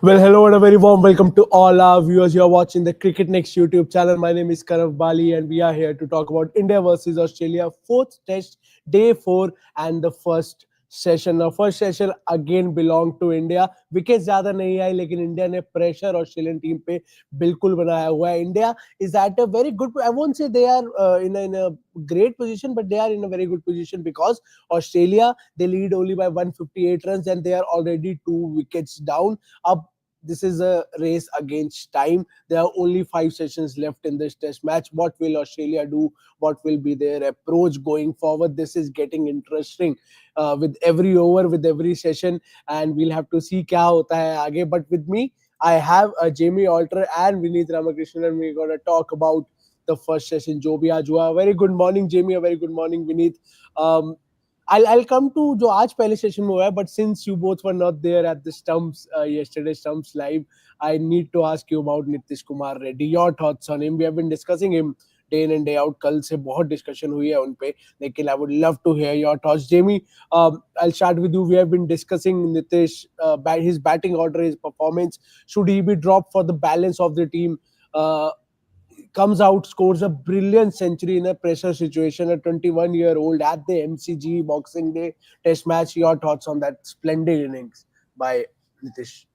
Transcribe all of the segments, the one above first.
Well, hello and a very warm welcome to all our viewers. You are watching the Cricket Next YouTube channel. My name is Karav Bali, and we are here to talk about India versus Australia, fourth test, day 4, and the first session. The first session again belonged to India. Wickets ज़्यादा नहीं आई, लेकिन India ने pressure Australian team पे बिल्कुल बनाया हुआ है. India is at a very good. I won't say they are in a great position, but they are in a very good position because Australia, they lead only by 158 runs and they are already 2 wickets down. Up, this is a race against time. There are only 5 sessions left in this test match. What will Australia do? What will be their approach going forward? This is getting interesting with every over, with every session, and we'll have to see क्या होता है आगे. But with me, I have Jamie Alter and Vineet Ramakrishnan, and we're going to talk about the first session जो भी आज हुआ. Very good morning, Jamie. A very good morning, Vineet. I'll come to जो आज पहले session में हुआ है, but since you both were not there at the stumps yesterday stumps live, I need to ask you about Nitish Kumar Reddy. Your thoughts on him? We have been discussing him day in and day out. कल से बहुत discussion हुई है उन पे, लेकिन I would love to hear your thoughts. Jamie, I'll start with you. We have been discussing Nitish, his batting order, his performance. Should he be dropped for the balance of the team? Comes out, scores a brilliant century in a pressure situation, a 21-year-old at the MCG Boxing Day Test match. Your thoughts on that splendid innings by Nitish?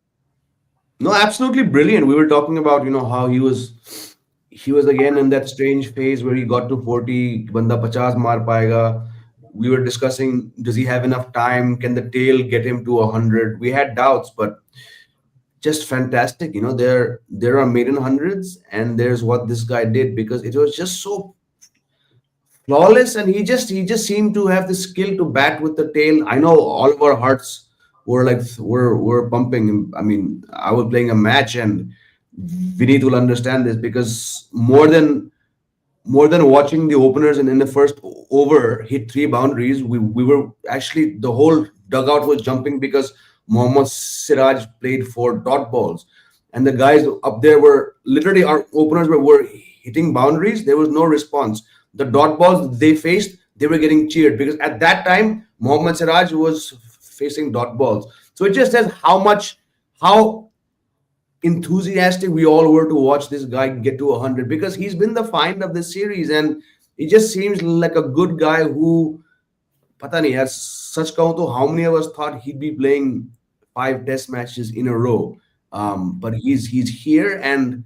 No, absolutely brilliant. We were talking about, how he was again in that strange phase where he got to 40, banda 50 maar paega. We were discussing, does he have enough time? Can the tail get him to 100? We had doubts, but just fantastic. There are maiden hundreds, and there's what this guy did, because it was just so flawless, and he just seemed to have the skill to bat with the tail. I know all of our hearts were pumping. I mean, I was playing a match, and Vineet will understand this, because more than watching the openers in the first over hit 3 boundaries, we were actually, the whole dugout was jumping, because Mohammad Siraj played 4 dot balls, and the guys up there were literally, our openers were hitting boundaries. There was no response. The dot balls they faced, they were getting cheered, because at that time Mohammad Siraj was facing dot balls. So it just says how enthusiastic we all were to watch this guy get to 100, because he's been the find of this series, and he just seems like a good guy who, pata nahi yaar, such kahun to how many of us thought he'd be playing 5 test matches in a row. But he's here, and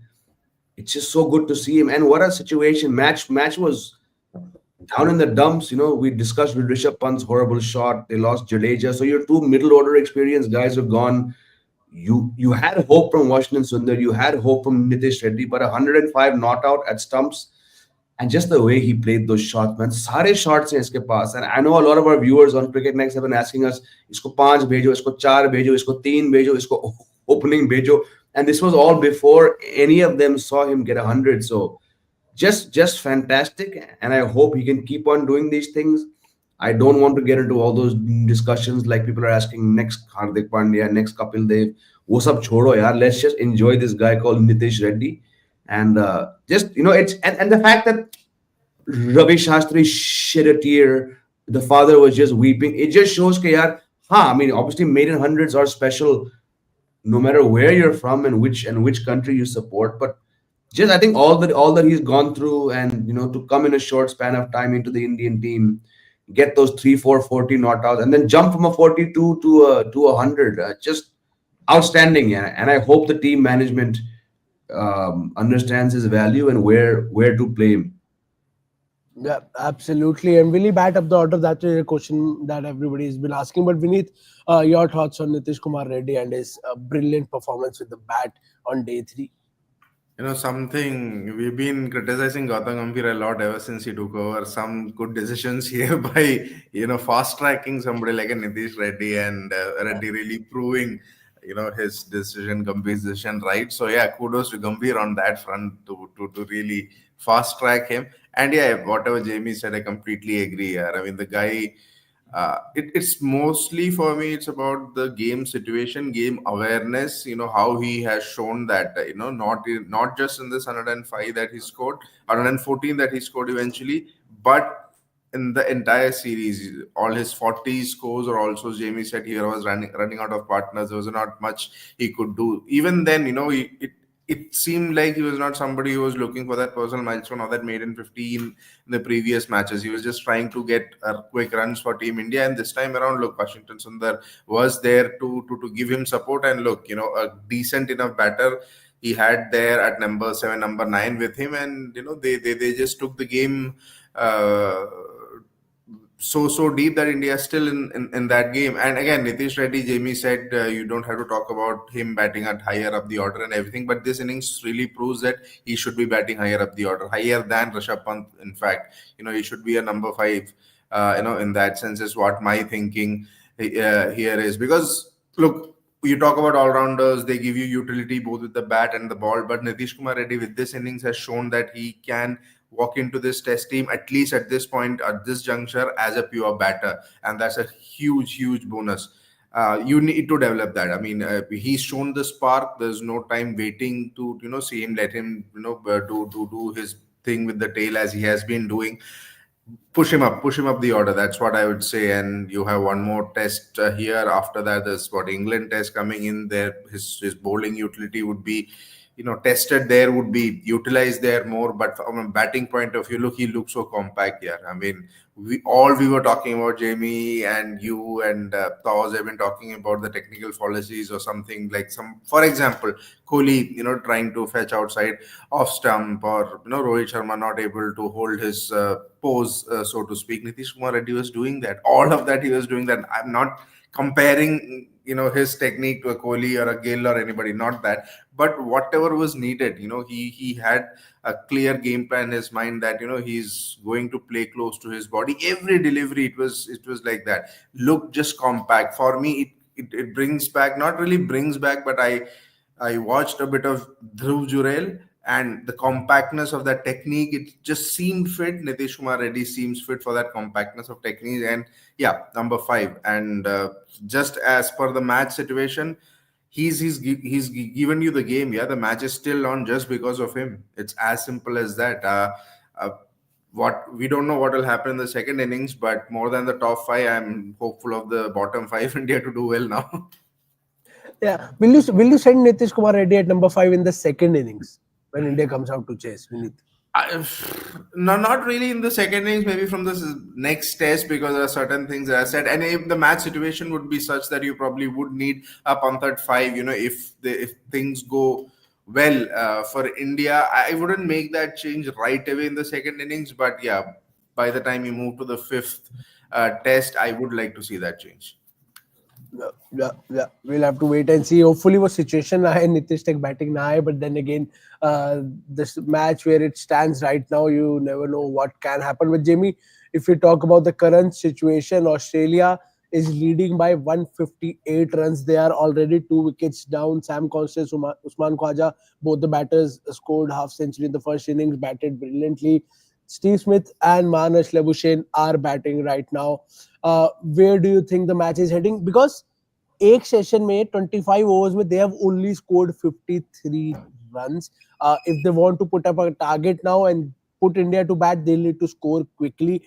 it's just so good to see him. And what a situation. Match was down in the dumps. We discussed with Rishabh Pant's horrible shot. They lost Jadeja. So your 2 middle order experienced guys are gone. You had hope from Washington Sundar. You had hope from Nitish Reddy, but 105 not out at stumps. And just the way he played those shots, man. Sare shots hain iske paas. And I know a lot of our viewers on Cricket Next have been asking us, isko 5 bhejo, isko 4 bhejo, isko 3 bhejo, isko opening bhejo. And this was all before any of them saw him get 100. So just fantastic. And I hope he can keep on doing these things. I don't want to get into all those discussions like people are asking, next Hardik Pandya, next Kapil Dev. Wo sab chodo yaar. Let's just enjoy this guy called Nitish Reddy. And it's and the fact that Ravi Shastri shed a tear, the father was just weeping. It just shows that, yaar, I mean, obviously maiden hundreds are special, no matter where you're from and which country you support. But just, I think all that he's gone through, and to come in a short span of time into the Indian team, get those 3, 4, 40 not outs, and then jump from a 42 to a 100, just outstanding. Yeah. And I hope the team management understands his value and where to play him. Yeah, absolutely. And will he bat up the order? That is a question that everybody has been asking. But Vineet, your thoughts on Nitish Kumar Reddy and his brilliant performance with the bat on day 3? Something we've been criticizing Gautam Gambhir a lot ever since he took over. Some good decisions here by, fast tracking somebody like a Nitish Reddy, and Reddy really proving, his decision, Gambhir's decision, right. So yeah, kudos to Gambhir on that front to really fast track him. And yeah, whatever Jamie said, I completely agree. I mean, the guy, it's mostly for me, it's about the game situation, game awareness, how he has shown that, not just in this 105 that he scored, 114 that he scored eventually, but in the entire series. All his 40 scores, or also Jamie said he was running out of partners. There was not much he could do. Even then, it seemed like he was not somebody who was looking for that personal milestone or that maiden 15 in the previous matches. He was just trying to get quick runs for Team India. And this time around, look, Washington Sundar was there to give him support. And look, a decent enough batter he had there at number 7, number 9 with him. And, they just took the game uh, so deep that India is still in that game. And again, Nitish Reddy, Jamie said you don't have to talk about him batting at higher up the order and everything, but this innings really proves that he should be batting higher up the order, higher than Rishabh Pant. In fact, he should be a number 5. In that sense is what my thinking here is. Because look, you talk about all-rounders, they give you utility both with the bat and the ball, but Nitish Kumar Reddy with this innings has shown that he can walk into this test team, at least at this point, at this juncture, as a pure batter. And that's a huge bonus. You need to develop that. I mean, he's shown the spark. There's no time waiting to, see him, let him, do his thing with the tail as he has been doing. Push him up the order. That's what I would say. And you have one more test here. After that, there's England test coming in there. His bowling utility would be, tested there, would be utilized there more. But from a batting point of view, look, he looks so compact here. I mean, we were talking about, Jamie and you and Tawaz have been talking about the technical policies or something like for example, Kohli, trying to fetch outside off stump, or, Rohit Sharma not able to hold his pose, so to speak. Nitish Kumar Reddy was doing that. All of that he was doing that. I'm not comparing, his technique to a Kohli or a Gill or anybody, not that. But whatever was needed, he had a clear game plan in his mind that, he's going to play close to his body. Every delivery, it was like that. Look, just compact. For me, it brings back, not really brings back, but I watched a bit of Dhruv Jurel, and the compactness of that technique, it just seemed fit. Nitish Kumar Reddy seems fit for that compactness of technique. And yeah, number 5. And just as per the match situation, he's given you the game. Yeah, the match is still on just because of him. It's as simple as that. What we don't know what will happen in the second innings, but more than the top 5, I'm hopeful of the bottom 5 India to do well now. Yeah, will you send Nitish Kumar Reddy at number 5 in the second innings when India comes out to chase? No, not really in the second innings, maybe from the next test, because there are certain things that I said. And if the match situation would be such that you probably would need a Pant at 5, if things go well for India, I wouldn't make that change right away in the second innings. But yeah, by the time you move to the 5th test, I would like to see that change. Yeah. We'll have to wait and see. Hopefully, what situation है Nitish Tech batting na hai, but then again, this match where it stands right now, you never know what can happen. But Jamie, if we talk about the current situation, Australia is leading by 158 runs. They are already 2 wickets down. Sam Konstas, Usman Khawaja, both the batters scored half century in the first innings, batted brilliantly. Steve Smith and Marnus Labuschagne are batting right now. Where do you think the match is heading? Because एक session में 25 overs में they have only scored 53 runs. If they want to put up a target now and put India to bat, they'll need to score quickly.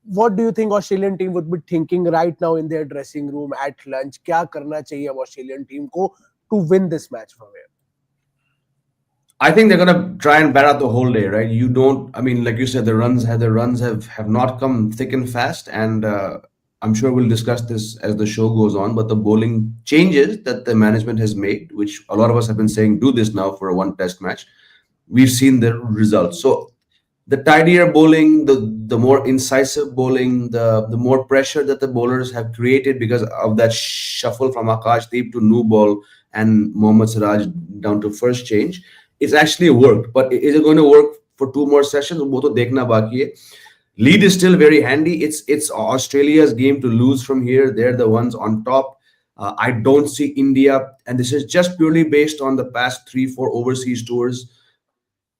What do you think Australian team would be thinking right now in their dressing room at lunch? क्या करना चाहिए Australian team को to win this match from here? I think they're gonna try and bat out the whole day, right? Like you said, the runs have not come thick and fast, and I'm sure we'll discuss this as the show goes on. But the bowling changes that the management has made, which a lot of us have been saying, do this now for a one test match, we've seen the results. So the tidier bowling, the more incisive bowling, the more pressure that the bowlers have created because of that shuffle from Akashdeep to new ball and Mohammad Siraj down to first change. It's actually worked, but is it going to work for 2 more sessions? वो तो देखना बाकी है. Lead is still very handy. It's Australia's game to lose from here. They're the ones on top. I don't see India, and this is just purely based on the past 3-4 overseas tours.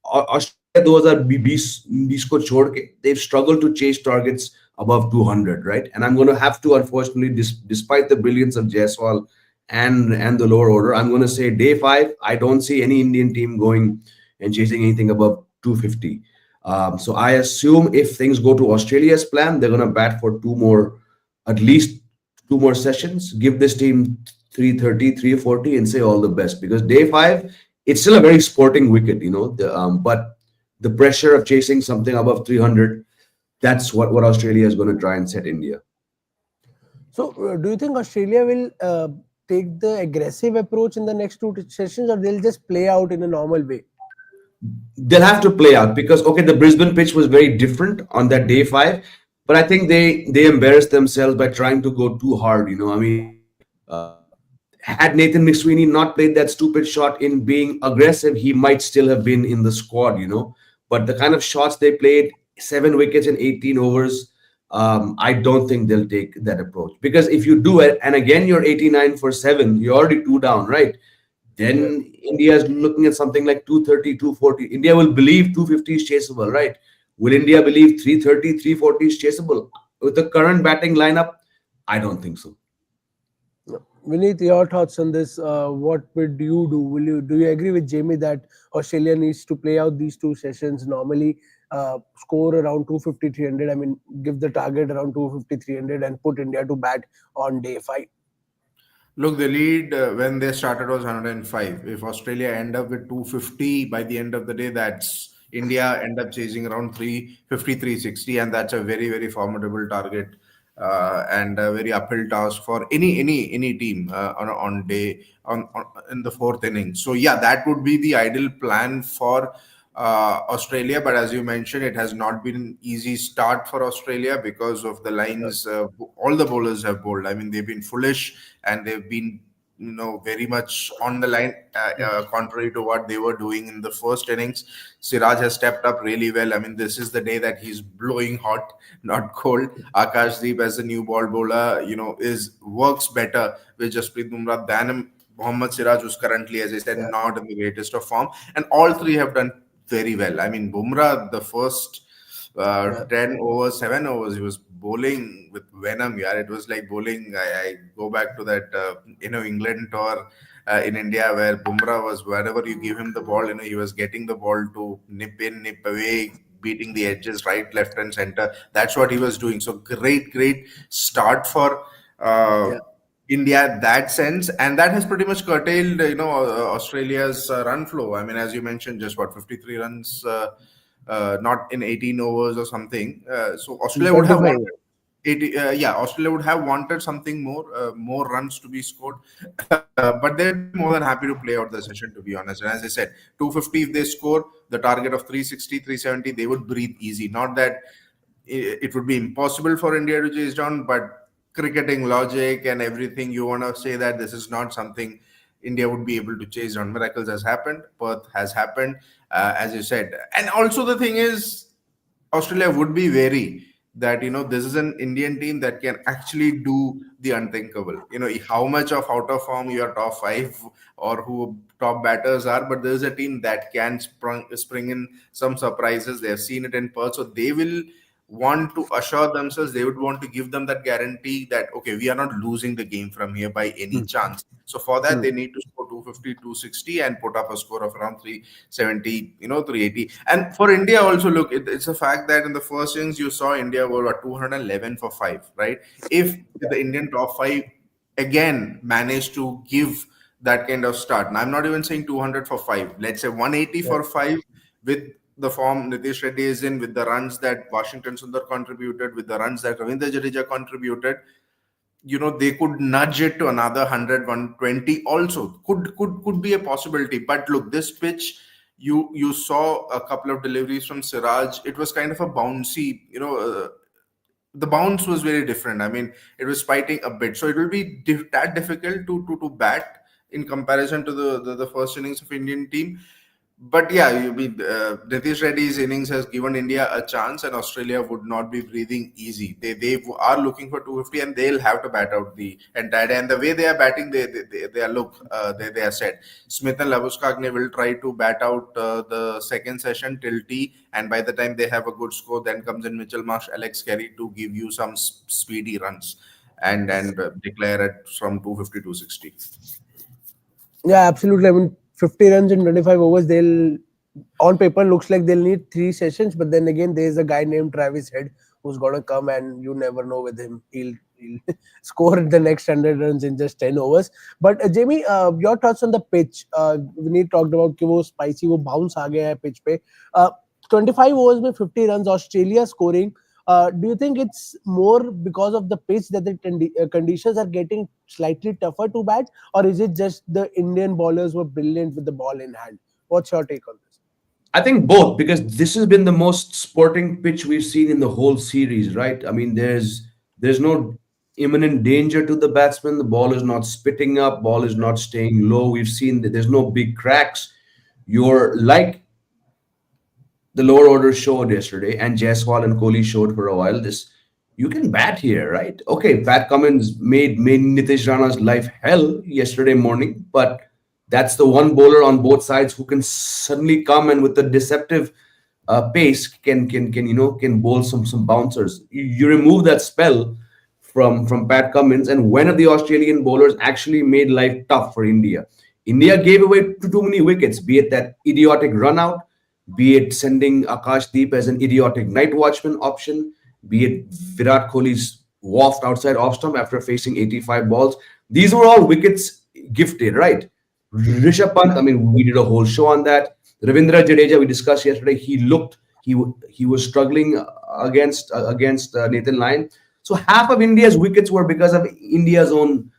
Australia 2020 को छोड़ के, they've struggled to chase targets above 200, right? And I'm going to have to, unfortunately, despite the brilliance of Jaiswal and the lower order, I'm going to say day 5, I don't see any Indian team going and chasing anything above 250. So I assume if things go to Australia's plan, they're going to bat for at least two more sessions, give this team 330, 340, and say all the best. Because day five, it's still a very sporting wicket, but the pressure of chasing something above 300, that's what Australia is going to try and set India. So, do you think Australia will take the aggressive approach in the next two sessions, or they'll just play out in a normal way? They'll have to play out because okay, the Brisbane pitch was very different on that day five, but I think they embarrassed themselves by trying to go too hard. I mean, uh, had Nathan McSweeney not played that stupid shot in being aggressive, he might still have been in the squad. But the kind of shots they played, 7 wickets in 18 overs. I don't think they'll take that approach because if you do it, and again you're 89 for 7, you're already two down, right? Then India is looking at something like 230, 240. India will believe 250 is chaseable, right? Will India believe 330, 340 is chaseable? With the current batting lineup, I don't think so. Vineet, your thoughts on this? What would you do? Do you agree with Jamie that Australia needs to play out these two sessions normally, score around 250, 300? I mean, give the target around 250, 300 and put India to bat on day five. Look, the lead when they started was 105. If Australia end up with 250 by the end of the day, that's India end up chasing around 350, 360, and that's a very, very formidable target and a very uphill task for any team on day on in the fourth inning. So yeah, that would be the ideal plan for Australia. But as you mentioned, it has not been an easy start for Australia because of the lines. All the bowlers have bowled. I mean, they've been foolish and they've been very much on the line, contrary to what they were doing in the first innings. Siraj has stepped up really well. I mean, this is the day that he's blowing hot, not cold. Akashdeep as a new ball bowler, is works better with Jasprit Bumrah than him. Mohammad Siraj, who's currently, as I said, not in the greatest of form, and all three have done very well. I mean, Bumrah, the first 10 overs, 7 overs, he was bowling with venom. Yeah, it was like bowling. I go back to that, England tour in India where Bumrah was, wherever you give him the ball, he was getting the ball to nip in, nip away, beating the edges right, left, and center. That's what he was doing. So great start for India that sense, and that has pretty much curtailed, Australia's run flow. I mean, as you mentioned, just what 53 runs, not in 18 overs or something. So Australia would have 45. wanted 80. Australia would have wanted something more runs to be scored, but they'd be more than happy to play out the session. To be honest, and as I said, 250 if they score the target of 360, 370, they would breathe easy. Not that it would be impossible for India to chase down, but cricketing logic and everything, you want to say that this is not something India would be able to chase down. Miracles has happened, Perth has happened, as you said. And also the thing is, Australia would be wary that this is an Indian team that can actually do the unthinkable. How much of out of form your top five or who top batters are, but there is a team that can spring in some surprises. They have seen it in Perth, so they will want to assure themselves, they would want to give them that guarantee that okay, we are not losing the game from here by any chance. So for that they need to score 250, 260 and put up a score of around 370, 380. And for India also, look, it's a fact that in the first innings you saw India were at 211 for 5, right? If the Indian top 5 again managed to give that kind of start, and I'm not even saying 200 for 5, let's say 180 for 5, with the form Nitish Reddy is in, with the runs that Washington Sundar contributed, with the runs that Ravindra Jadeja contributed, they could nudge it to another 100, 120 also. Could be a possibility. But look, this pitch, you saw a couple of deliveries from Siraj. It was kind of a bouncy, the bounce was very different. I mean, it was spiting a bit. So it will be that difficult to bat in comparison to the first innings of Indian team. But yeah, Nitish Reddy's innings has given India a chance, and Australia would not be breathing easy. They are looking for 250, and they'll have to bat out the entire day. And the way they are batting, they are they are set. Smith and Labuschagne will try to bat out the second session till tea, and by the time they have a good score, then comes in Mitchell, Marsh, Alex Carey to give you some speedy runs and declare it from 250 to 60. Yeah, absolutely. I mean, 50 runs in 25 overs, they'll On paper looks like they'll need 3 sessions, but then again there's a guy named Travis Head who's gonna come, and you never know with him. He'll score the next 100 runs in just 10 overs. But Jamie, your thoughts on the pitch? We need talked about कि वो spicy वो bounce आ गया है pitch पे. 25 overs में 50 runs Australia scoring. Do you think it's more because of the pitch that the conditions are getting slightly tougher to bat, or is it just the Indian bowlers were brilliant with the ball in hand? What's your take on this? I think both, because this has been the most sporting pitch we've seen in the whole series, right? I mean, there's no imminent danger to the batsman. The ball is not spitting up, ball is not staying low. We've seen that there's no big cracks. You're like the lower order showed yesterday, and Jaiswal and Kohli showed for a while. This you can bat here, right? Okay, Pat Cummins made Nitish Rana's life hell yesterday morning, but that's the one bowler on both sides who can suddenly come and with a deceptive pace can bowl some bouncers. You remove that spell from Pat Cummins, and one of the Australian bowlers actually made life tough for India. India gave away too many wickets, be it that idiotic run out, be it sending Akashdeep as an idiotic night watchman option, be it Virat Kohli's waft outside off stump after facing 85 balls. These were all wickets gifted, right? Rishabh Pant, I mean, we did a whole show on that. Ravindra Jadeja, we discussed yesterday. He was struggling against Nathan Lyon. So half of India's wickets were because of India's own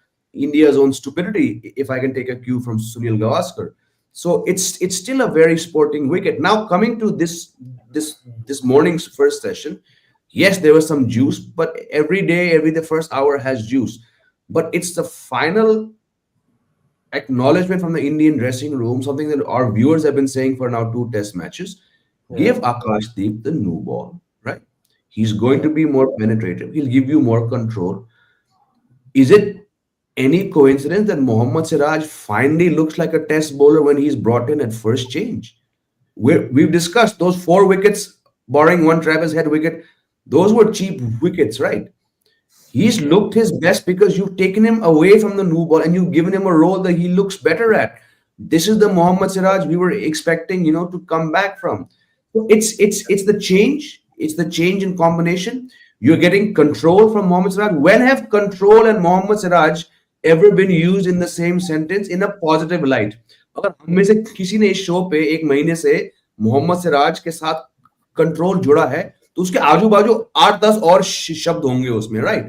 stupidity. If I can take a cue from Sunil Gavaskar, so it's still a very sporting wicket. Now coming to this morning's first session, yes, there was some juice, but every the first hour has juice. But it's the final acknowledgement from the Indian dressing room, something that our viewers have been saying for now 2 test matches. Give Akashdeep the new ball, right? He's going to be more penetrative. He'll give you more control. Is it any coincidence that Mohammad Siraj finally looks like a test bowler when he's brought in at first change? We've discussed those 4 wickets, barring one Travis Head wicket. Those were cheap wickets, right? He's looked his best because you've taken him away from the new ball and you've given him a role that he looks better at. This is the Mohammad Siraj we were expecting, to come back from. So it's the change. It's the change in combination. You're getting control from Mohammad Siraj. When have control and Mohammad Siraj ever been used in the same sentence in a positive light? अगर हम में से किसी ने इस show पे एक महीने से मोहम्मद सिराज के साथ कंट्रोल जुड़ा है तो उसके आजू बाजू 8-10 और शब्द होंगे उसमें, right?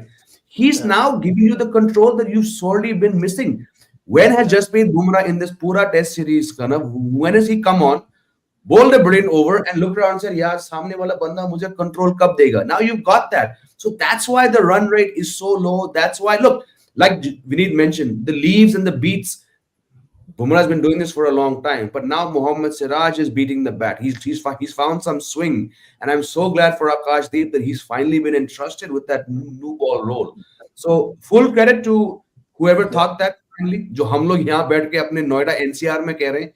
He's now giving you the control that you've sorely been missing. When has Jasprit Bumrah in this Pura Test series, Kana, when has he come on, bowled a brilliant over and looked around and said, "Yaar, सामने वाला बंदा मुझे control कब देगा?" Now you've got that. So that's why the run rate is so low. That's why, look, like Vineet mentioned, the leaves and the beats. Bumrah's been doing this for a long time, but now Mohammad Siraj is beating the bat. He's found some swing, and I'm so glad for Akashdeep that he's finally been entrusted with that new ball role. So full credit to whoever thought that. Finally, जो हम लोग यहाँ बैठ के अपने Noida NCR में कह रहे हैं,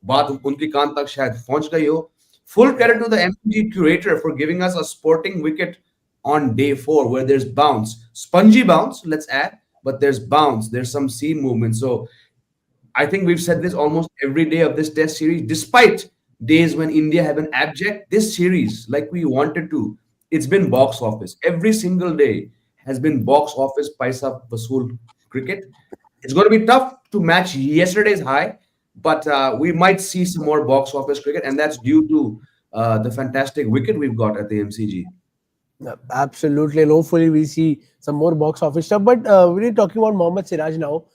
बात उनकी कान तक शायद पहुंच गई हो. Full credit to the MCG curator for giving us a sporting wicket on day 4 where there's bounce, spongy bounce, let's add, but there's bounce, there's some seam movement. So I think we've said this almost every day of this test series, despite days when India have been abject. This series, like we wanted to, it's been box office. Every single day has been box office paisa vasool cricket. It's going to be tough to match yesterday's high, but we might see some more box office cricket, and that's due to the fantastic wicket we've got at the MCG. Yeah, absolutely, and hopefully we see some more box office stuff. But we're talking about Mohammad Siraj now.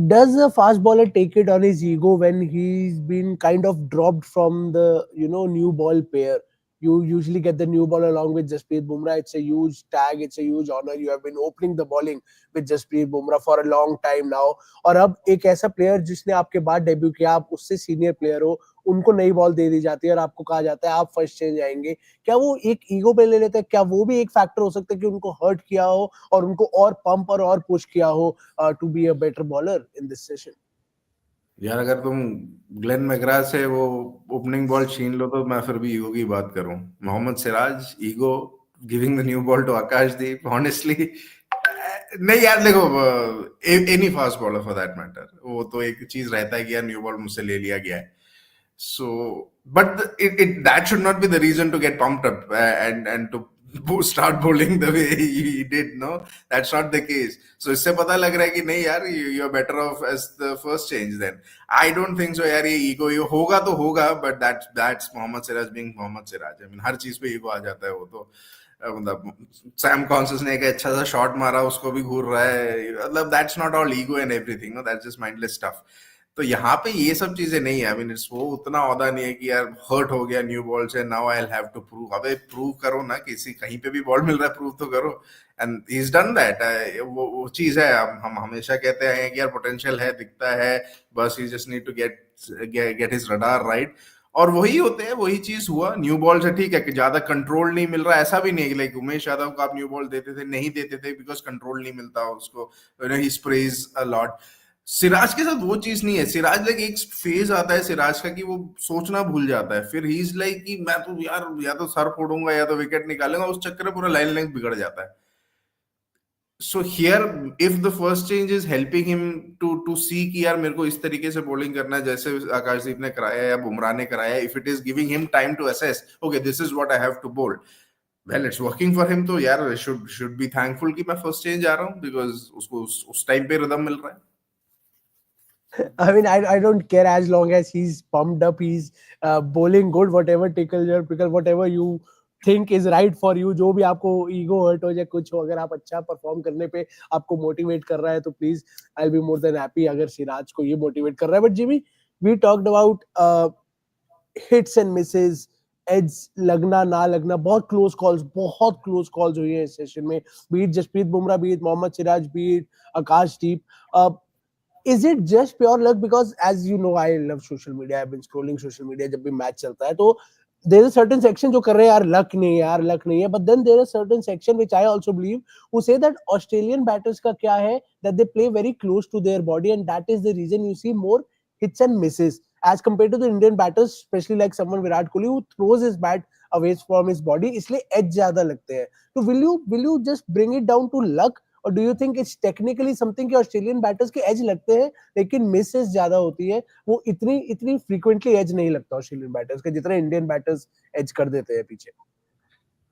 Does a fast bowler take it on his ego when he's been kind of dropped from the new ball pair? You usually get the new ball along with Jasprit Bumrah. It's a huge tag. It's a huge honor. You have been opening the bowling with Jasprit Bumrah for a long time now. और अब एक ऐसा player जिसने आपके बाद debut किया, आप उससे सीनियर प्लेयर हो, उनको नई बॉल दे दी जाती है और आपको कहा जाता है आप फर्स्ट चेंज आएंगे. क्या वो एक ईगो पे ले लेते हैं? क्या वो भी एक फैक्टर हो सकता है कि उनको हर्ट किया हो और उनको और पंप और पुश किया हो to be a better bowler in this session? यार अगर तुम ग्लेन मैग्रा से वो ओपनिंग बॉल छीन लो तो मैं फिर भी ईगो की बात करूं. Mohammed Siraj ego giving the new ball to Akashdeep, honestly नहीं यार. देखो, any fast bowler for that matter, वो तो एक चीज रहता है कि यार न्यू बॉल मुझसे ले लिया गया है. So, but that should not be the reason to get pumped up and to start bowling the way he did. No, that's not the case. So इससे पता लग रहा है कि नहीं यार, you're better off as the first change. Then I don't think so यार, ये ego होगा तो होगा, but that's Mohammad Siraj being Mohammad Siraj. I mean हर चीज पे ego आ जाता है वो तो. मतलब सैम कॉन्सस ने एक अच्छा सा शॉट मारा, उसको भी घूर रहा है. मतलब that's not all ego and everything, no, that's just mindless stuff. तो यहाँ पे ये सब चीजें नहीं है. आई मीन इट्स वो उतना औदा नहीं है कि यार हर्ट हो गया न्यू बॉल से, now I will have to prove. अबे प्रूव करो ना, किसी कहीं पे भी बॉल मिल रहा है प्रूव तो करो. And he is done that. वो चीज है. हम हमेशा कहते हैं कि यार पोटेंशियल है, दिखता है, बस ही just need to get his radar right. और वही होते हैं, वही चीज हुआ न्यू बॉल से. ठीक है कि ज्यादा कंट्रोल नहीं मिल रहा, ऐसा भी नहीं. लाइक उमेश यादव को आप न्यू बॉल देते थे, नहीं देते थे बिकॉज कंट्रोल नहीं मिलता उसको. ही स्प्रेज अ लॉट. सिराज के साथ वो चीज नहीं है. सिराज लाइक एक फेज आता है सिराज का कि वो सोचना भूल जाता है. फिर ही इज लाइक कि मैं तो यार या तो सर फोड़ूंगा या तो विकेट निकालूंगा, उस चक्कर में पूरा लाइन लेंथ बिगड़ जाता है. So here, if the first change is helping him to see कि यार मेरे को इस तरीके से bowling करना है जैसे आकाशदीप ने कराया या बुमराह ने कराया, if it is giving him time to assess, okay, this is what I have to bowl, well, it's working for him, तो यार should be thankful कि मैं first change आ रहा हूँ because उसको उस time पे rhythm मिल रहा है. I mean, I don't care as long as he's pumped up, he's bowling good, whatever tickles your pickle, whatever you think is right for you. जो भी आपको ego hurt हो या कुछ हो, अगर आप अच्छा परफॉर्म करने पे आपको मोटिवेट कर रहा है तो please I'll be more than happy अगर सिराज को ये मोटिवेट कर रहा है. But Jimmy, we talked about hits and misses, edge लगना ना लगना, बहुत क्लोज कॉल्स हुई है इस सेशन में. Beat Jasprit Bumrah, beat Mohammed Siraj, beat Akashdeep. Is it just pure luck? Because as you know, I love social media. I've been scrolling social media जब भी मैच चलता है तो there is a certain section जो कर रहे हैं यार luck नहीं है. But then there is a certain section which I also believe who say that Australian batters का क्या है, that they play very close to their body and that is the reason you see more hits and misses as compared to the Indian batters, especially like someone Virat Kohli who throws his bat away from his body, इसलिए edge ज्यादा लगते हैं. तो will you just bring it down to luck? और do you think it's technically something कि Australian batters के as लगते हैं लेकिन मिसेस ज्यादा होती है, वो इतनी फ्रीक्वेंटली एज नहीं लगता ऑस्ट्रेलियन बैटर्स के जितना इंडियन बैटर्स एज कर देते हैं पीछे.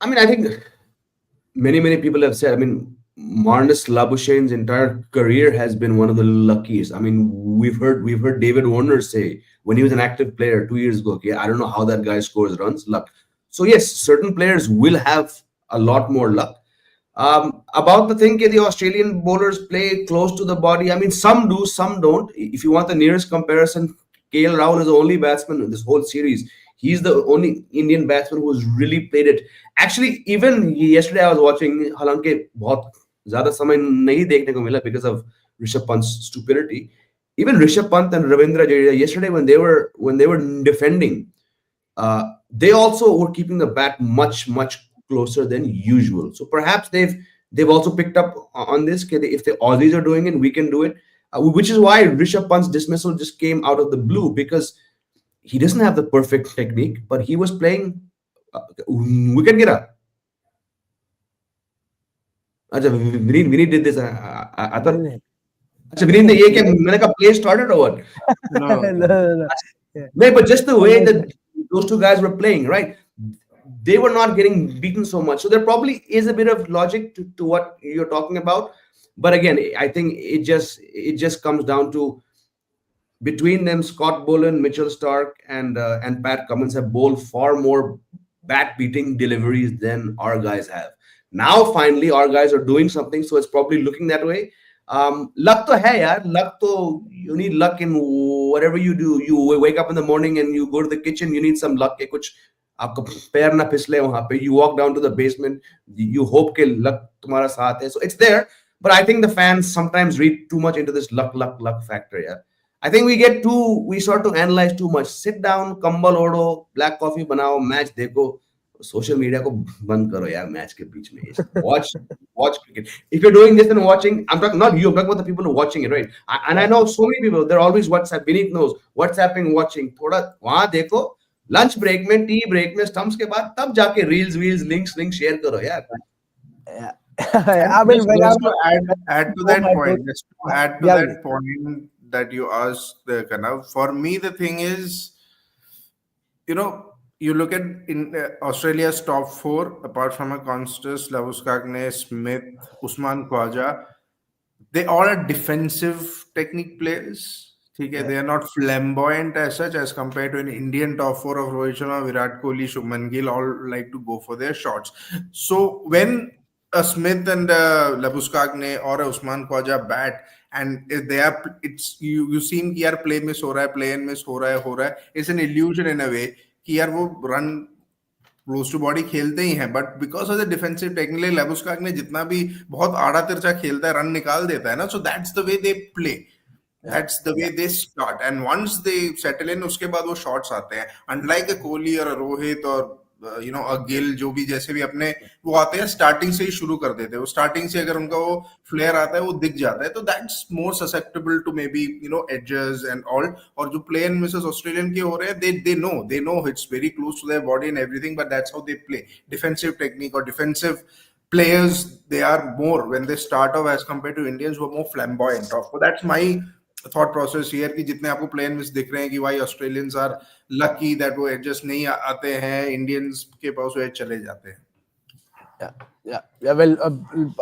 I mean, I think many people have said, I mean, Marnus Labuschagne's entire career has been one of the luckiest. I mean, we've heard David Warner say when he was an active player 2 years ago, okay, I don't know how that guy scores runs, luck. So yes, certain players will have a lot more luck. About the thing that the Australian bowlers play close to the body, I mean, some do, some don't. If you want the nearest comparison, KL Rahul is the only batsman in this whole series. He's the only Indian batsman who has really played it. Actually, even yesterday I was watching, हालांकि बहुत ज़्यादा समय नहीं देखने को मिला because of Rishabh Pant's stupidity. Even Rishabh Pant and Ravindra Jadeja yesterday when they were defending, they also were keeping the bat much closer than usual. So perhaps they've also picked up on this. If the Aussies are doing it, we can do it. Which is why Rishabh Pant's dismissal just came out of the blue because he doesn't have the perfect technique, but he was playing wicket gira. Acha, Vinny did this. I thought. Acha, Vinny ने ये क्या मैंने कहा play started or what? No. No, but just the way that those two guys were playing, right? They were not getting beaten so much. So there probably is a bit of logic to what you're talking about. But again, I think it just comes down to between them, Scott Boland, Mitchell Starc, and Pat Cummins have bowled far more bat beating deliveries than our guys have. Now finally our guys are doing something, so it's probably looking that way. Luck to hai yaar. Luck to, you need luck in whatever you do. You wake up in the morning and you go to the kitchen, you need some luck. Kuch आपका पैर ना फिसले वहां पे, you walk down to the basement, you hope के luck तुम्हारा साथ है. So it's there, but I think the fans sometimes read too much into this luck factor. Yeah, I think we start to analyze too much. Sit down, कंबल ओढ़ो, black coffee बनाओ, match देखो. Social media को बंद करो यार match के बीच में. Watch cricket. If you're doing this and watching, I'm talking not you, I'm talking about the people who are watching it, right? And I know so many people, they're always WhatsApp, Vinith knows, WhatsApping, watching. थोड़ा वहां देखो, lunch break में, tea break में, stumps के बाद तब जाके reels links share करो यार. I mean, just to add to that point, just to add to that point that you asked, Kanav, for me the thing is you look at in Australia's top four, apart from a Konstas, Labuschagne, Smith, Usman, Khawaja, they all are defensive technique players. Okay, Yeah. they are not flamboyant as such as compared to an Indian top four of Rohit Sharma, Virat Kohli, Shubman Gill, all like to go for their shots. So when a Smith and a Labuschagne or a Usman Khawaja bat, and if they are, it's you seen कि यार play miss हो रहा है, play and miss हो रहा है, it's an illusion in a way कि यार वो run क्लोज टू बॉडी खेलते ही हैं, but because of the defensive technically Labuschagne ने जितना भी बहुत आड़ा तिरछा खेलता है रन निकाल देता है ना, so that's the way they play, that's the way they start, and once they settle in उसके बाद वो शॉट्स आते हैं, अनलाइक अ कोहली और रोहित और अ गिल, जो भी जैसे भी अपने वो आते हैं स्टार्टिंग से ही शुरू कर देते हैं, वो स्टार्टिंग से अगर उनका वो फ्लेयर आता है वो दिख जाता है, तो that's more susceptible to maybe edges and all, और जो प्ले एंड मिसेस ऑस्ट्रेलियन के हो रहे हैं, they know it's very close to their body and everything, but that's how they play defensive technique, और defensive players they are more when they start off as compared to Indians who are more flamboyant off. So that's my thought process here कि जितने आपको play and miss दिख रहे हैं कि why Australians are lucky that वो adjust नहीं आते हैं, इंडियंस के पास वो एज चले जाते हैं. Yeah. Well,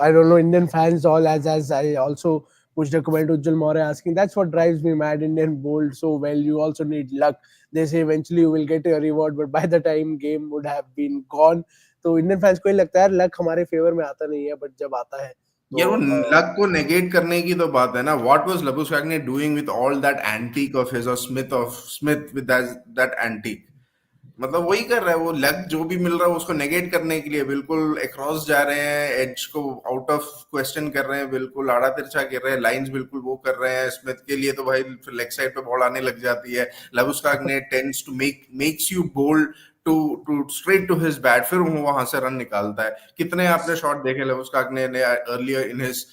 I don't know, Indian fans all, as I also pushed a comment to Ujjwal Maurya asking, that's what drives me mad. Indian bowled so well. You also need luck. They say eventually you will get your reward, but by the time game would have been gone. तो Indian fans को ही लगता है luck हमारे favour में आता नहीं है, but जब आता है तो यार वो लक को नेगेट करने की तो बात है ना. What was Labuschagne doing with all that antique of his, और स्मिथ विद दैट एंटीक, मतलब वही कर रहा है वो. लक जो भी मिल रहा है उसको नेगेट करने के लिए बिल्कुल अक्रॉस जा रहे हैं, एज को आउट ऑफ क्वेश्चन कर रहे हैं, बिल्कुल आड़ा तिरछा कर रहे हैं, लाइंस बिल्कुल वो कर रहे हैं. स्मिथ के लिए तो भाई लेग साइड पे बॉल आने लग जाती है. Labuschagne tends to makes you bowled too straight to his bat, फिर वो वहां से रन निकालता है. कितने आपने शॉट देखे Labuschagne ने earlier in his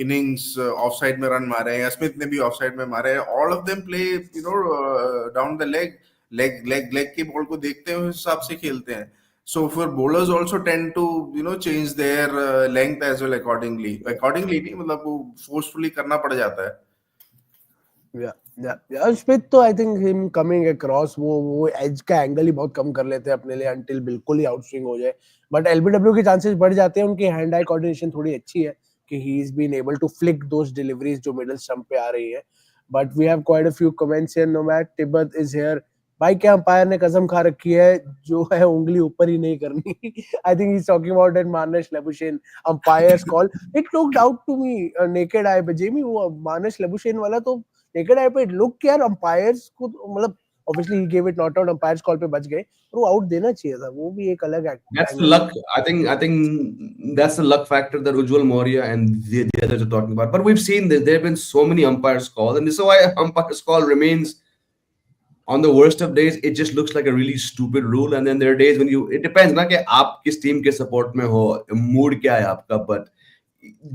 innings of side में रन मारे हैं, स्मिथ ने भी ऑफ साइड में मारे हैं. All of them play down the leg की बॉल को देखते हुए हिसाब से खेलते हैं. So for bowlers also tend to change their length as well accordingly नहीं, मतलब वो forcefully करना पड़ जाता है. स्मिथ तो I think him coming across वो एज का एंगल ही बहुत कम कर लेते हैं अपने लिए अंटिल बिल्कुल ही आउट स्विंग हो जाए, बट एलबीडब्ल्यू के चांसेस बढ़ जाते हैं. उनकी हैंड आई कोऑर्डिनेशन थोड़ी अच्छी है कि he is been able to flick those deliveries जो मिडिल स्टंप पे आ रही है. But we have quite a few comments here. Nomad Tibet is here. भाई क्या अंपायर ने कसम खा रखी है जो है उंगली ऊपर ही नहीं करनी. I think he is talking about that Marnus Labuschagne umpire's call. It looked out to me naked eye पे जेमी, वो मार्नस लेबुशेन वाला तो नेकेड आई पे इट लुक यार अंपायर्स को मतलब obviously he gave it not out, umpires call पे बच गए, पर वो आउट देना चाहिए था. वो भी एक अलग That's the luck. I think that's the luck factor that Ujjwal Maurya and the others are talking about. But we've seen this. There have been so many umpires calls, and this is why umpires call remains on the worst of days. It just looks like a really stupid rule. And then there are days when it depends ना कि आप किस team के support में हो, mood क्या है आपका. But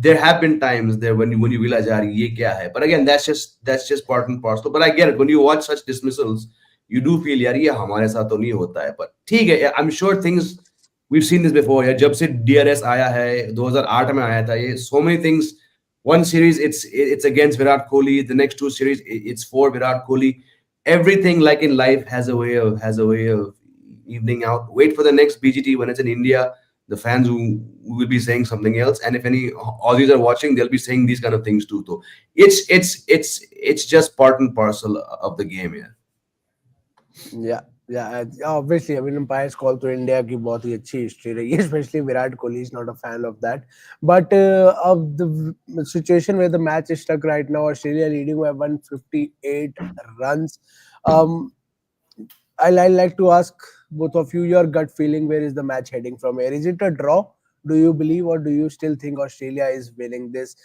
there have been times there when you realize यार ये क्या है. But again, that's just part and parcel. But I get it. When you watch such dismissals, you do feel यार ये हमारे साथ तो नहीं होता है. But ठीक है, I'm sure things we've seen this before. यार जब से DRS आया है 2008 में आया था ये, so many things. One series it's against Virat Kohli. The next two series it's for Virat Kohli. Everything like in life has a way of evening out. Wait for the next BGT when it's in India. The fans who will be saying something else, and if any Aussies are watching, they'll be saying these kind of things too. So it's just part and parcel of the game here. Yeah, obviously I mean umpires call to India की बहुत ही अच्छी history रही है, especially Virat Kohli is not a fan of that. But of the situation where the match is stuck right now, Australia leading by 158 runs. I'd like to ask both of you your gut feeling. Where is the match heading from here? Is it a draw? Do you believe, or do you still think Australia is winning this?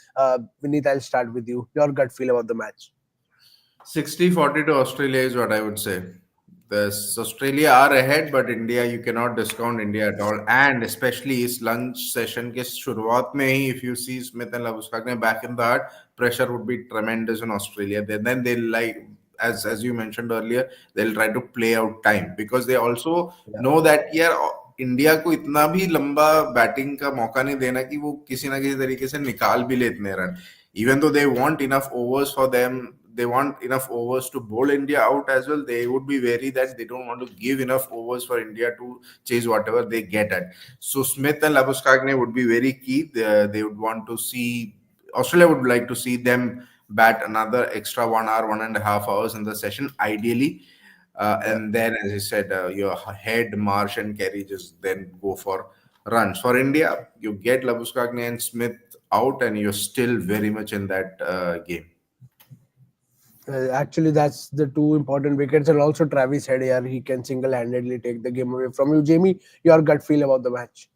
Vineet, I'll start with you. Your gut feel about the match? 60-40 to Australia is what I would say. Australia are ahead, but India, you cannot discount India at all. And especially इस lunch session के शुरुआत में ही, if you see Smith and Labuschagne back in the heart, pressure would be tremendous in Australia. Then they'll like, as you mentioned earlier, they'll try to play out time because they also know that यार India को इतना भी लंबा batting का मौका नहीं देना कि वो किसी ना किसी तरीके से निकाल भी ले इतने run. Even though they want enough overs for them, they want enough overs to bowl India out as well. They would be wary that they don't want to give enough overs for India to chase whatever they get at. So Smith and Labuschagne would be very key. They would want to see, Australia would like to see them bat another extra 1 hour, 1.5 hours in the session, ideally. And then, as I said, your head, Marsh and Carey just then go for runs. For India, you get Labuschagne and Smith out, and you're still very much in that game. Actually, that's the two important wickets, and also Travis Head here. He can single-handedly take the game away from you. Jamie, your gut feel about the match?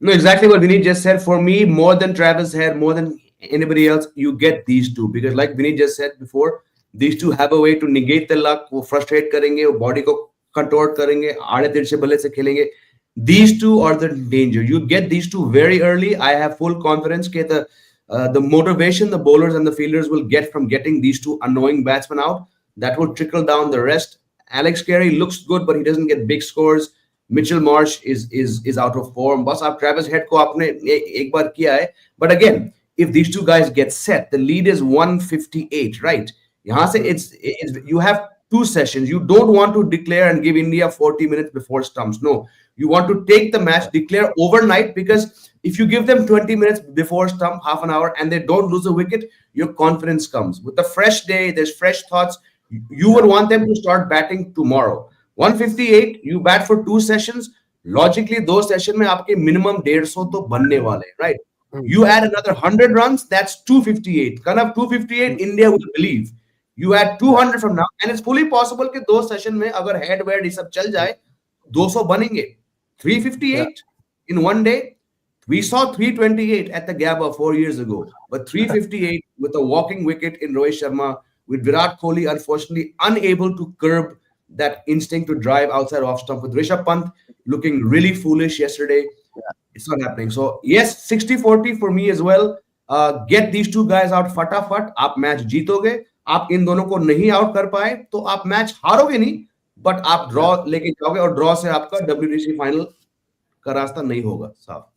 No, exactly what Vinny just said. For me, more than Travis Head, more than anybody else, you get these two because, like Vinny just said before, these two have a way to negate the luck. वो frustrate करेंगे, वो body को contort करेंगे, आड़े तिरछे बल्ले से खेलेंगे. These two are the danger. You get these two very early. I have full confidence that the motivation the bowlers and the fielders will get from getting these two annoying batsmen out, that will trickle down the rest. Alex Carey looks good, but he doesn't get big scores. Mitchell Marsh is out of form. बस आप Travis Head को आपने एक बार किया है. But again, if these two guys get set, the lead is 158, right? यहाँ से it's you have two sessions. You don't want to declare and give India 40 minutes before stumps. No, you want to take the match, declare overnight, because if you give them 20 minutes before stump, half an hour, and they don't lose a wicket, your confidence comes. With a fresh day, there's fresh thoughts. You would want them to start batting tomorrow. 158, you bat for two sessions. Logically, those sessions में आपके minimum 150 तो बनने वाले, right? You add another 100 runs, that's 258. Kanav 258, India will believe. You add 200 from now, and it's fully possible कि दो session में अगर head वेड ये सब चल जाए, 200 बनेंगे. 358 in one day. We saw 328 at the Gabba 4 years ago, but 358 with a walking wicket in Rohit Sharma, with Virat Kohli unfortunately unable to curb that instinct to drive outside off stump, with Rishabh Pant looking really foolish yesterday. It's not happening. So yes, 60-40 for me as well. Get these two guys out फटाफट. आप match जीतोगे. आप इन दोनों को नहीं out कर पाए तो आप मैच हारोगे नहीं, बट आप ड्रॉ लेके जाओगे और ड्रॉ से आपका WTC फाइनल का रास्ता नहीं होगा साफ.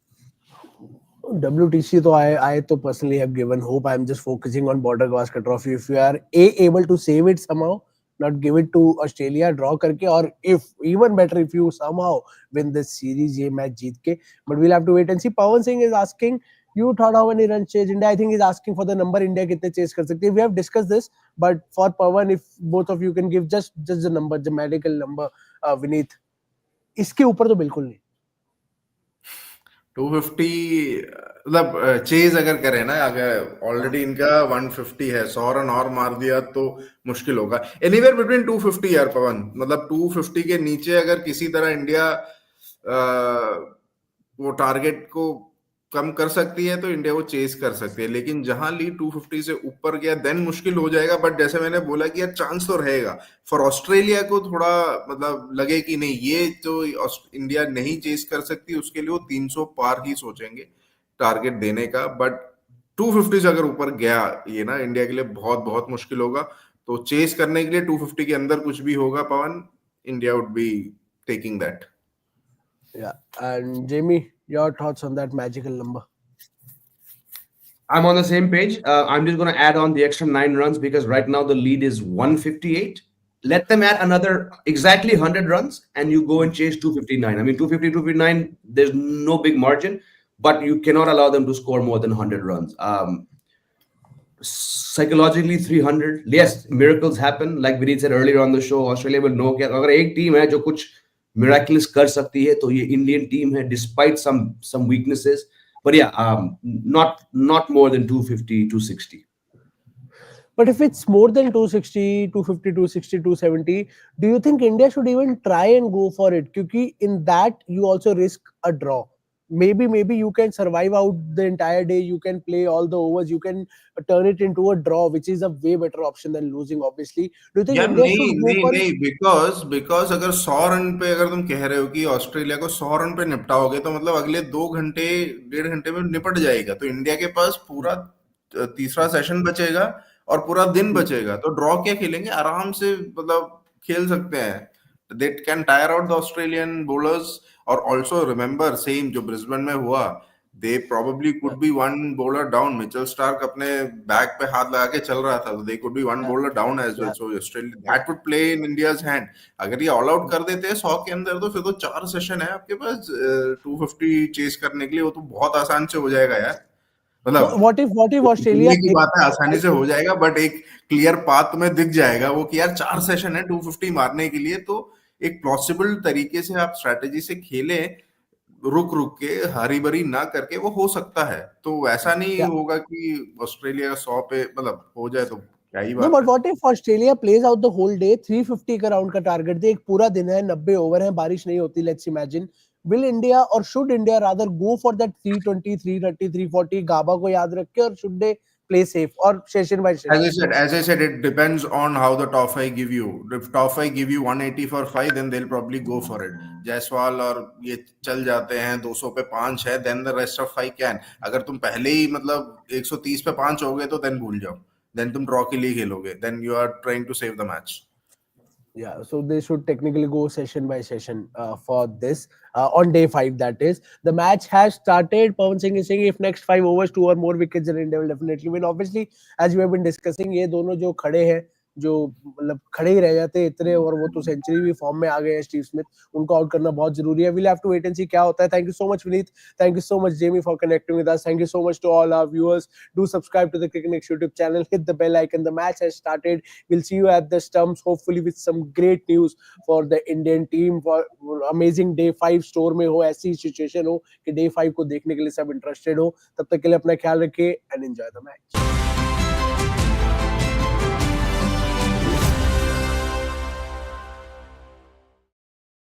WTC, though I to personally have given hope. I'm just focusing on Border Gavaskar Trophy. If you are able to save it somehow, not give it to Australia, draw करके, or if even better if you somehow win this series, ये match जीत के. But we'll have to wait and see. Pawan Singh is asking, you thought how many runs chase India? I think he's asking for the number India कितने chase कर सकती है. We have discussed this, but for Pawan, if both of you can give just the number, the medical number, Vineet, इसके ऊपर तो बिल्कुल नहीं. 250 मतलब चेज अगर करें ना, अगर ऑलरेडी इनका 150 है, 100 रन और मार दिया तो मुश्किल होगा. एनीवेयर बिटवीन 250 यार पवन, मतलब 250 के नीचे अगर किसी तरह इंडिया वो टारगेट को कम कर सकती है तो इंडिया वो चेस कर सकती है, लेकिन जहां लीड 250 से ऊपर गया देन मुश्किल हो जाएगा. बट जैसे मैंने बोला कि यार चांस तो रहेगा. फॉर ऑस्ट्रेलिया को थोड़ा मतलब लगे कि नहीं ये तो इंडिया नहीं चेस कर सकती, उसके लिए वो 300 पार ही सोचेंगे टारगेट देने का. बट 250 से अगर ऊपर गया ये ना, इंडिया के लिए बहुत बहुत मुश्किल होगा. तो चेस करने के लिए 250 के अंदर कुछ भी होगा Pawan, India would be taking that. Yeah, and Jamie, your thoughts on that magical number? I'm on the same page. I'm just going to add on the extra 9 runs because right now the lead is 158. Let them add another exactly 100 runs and you go and chase 259. I mean, 250, 259, there's no big margin, but you cannot allow them to score more than 100 runs. Psychologically, 300. Yes, miracles happen. Like Vineet said earlier on the show, Australia will know that अगर एक team है जो कुछ miraculous कर सकती है तो ये Indian team है, despite some weaknesses. But yeah, not more than 250, 260. But if it's more than 260, 250, 260, 270, do you think India should even try and go for it? Because in that, you also risk a draw. Maybe you can survive out the entire day. You can play all the overs. You can turn it into a draw, which is a way better option than losing, obviously. Do you think India should go for it? because अगर 100 run पे अगर तुम कह रहे हो कि Australia को 100 run पे निपटाओगे तो मतलब अगले 2 घंटे 1.5 घंटे में निपट जाएगा. तो इंडिया के पास पूरा तीसरा सेशन बचेगा और पूरा दिन बचेगा. तो ड्रॉ क्या खेलेंगे, आराम से मतलब खेल सकते हैं. They can tire out the Australian bowlers. और ऑल्सो रिमेम्बर सेम जो ब्रिस्बेन में हुआ, they probably could be one bowler down. Mitchell Starc अपने बैक पे हाथ लगा के चल रहा था, तो they could be one bowler down as well. So Australia that would play in India's hand. अगर ये ऑल आउट कर देते हैं 100 के अंदर, तो फिर तो 4 सेशन है आपके पास 250 चेस करने के लिए, वो तो बहुत आसान से हो जाएगा यार. मतलब what if Australia की बात है, आसानी से हो जाएगा, बट एक क्लियर पाथ में दिख जाएगा वो कि यार 4 सेशन है 250 मारने के लिए, तो एक पॉसिबल तरीके से आप स्ट्रेटेजी से खेलें, रुक के हरी बरी ना करके, वो हो सकता है. तो ऐसा नहीं होगा कि ऑस्ट्रेलिया 100 पे मतलब हो जाए तो क्या ही बात No, but है. what if Australia plays out the whole day? 350 का राउंड का टारगेट दे, एक पूरा दिन है, 90 ओवर है, बारिश नहीं होती. Let's imagine. Will India or should India rather go for that 320, 330, 340 गाबा को याद रख के, or should they play safe or session by session? As I said, it depends on how the top 5 give you. If top 5 give you 180 for 5, then they'll probably go for it. Jaiswal और ये चल जाते हैं 200 पे 5 है, then the rest of 5 can. अगर तुम पहले ही मतलब 130 पे 5 हो गए, तो then भूल जाओ. Then तुम ड्रॉ के लिए खेलोगे. Then you are trying to save the match. Yeah, so they should technically go session by session for this on day 5. That is, the match has started. Pawan Singh is saying if next 5 overs 2 or more wickets, then India will definitely win. Obviously, as we have been discussing, ये दोनों जो खड़े हैं, जो मतलब खड़े ही रह जाते हैं इतने, और वो तो सेंचुरी भी फॉर्म में आ गए हैं. स्टीव स्मिथ, उनको आउट करना बहुत जरूरी है. we'll have to wait and see क्या होता है. Thank you so much Vineet, thank you so much Jamie for connecting with us. Thank you so much to all our viewers. Do subscribe to the Cricket Next YouTube channel, hit the bell icon. The match has started. We'll see you at the stumps, hopefully with some great news for the Indian team. For amazing day 5 store में हो, ऐसी situation हो कि day 5 को देखने के लिए सब इंटरेस्टेड हो. तब तक के लिए अपना ख्याल रखिए and enjoy the match.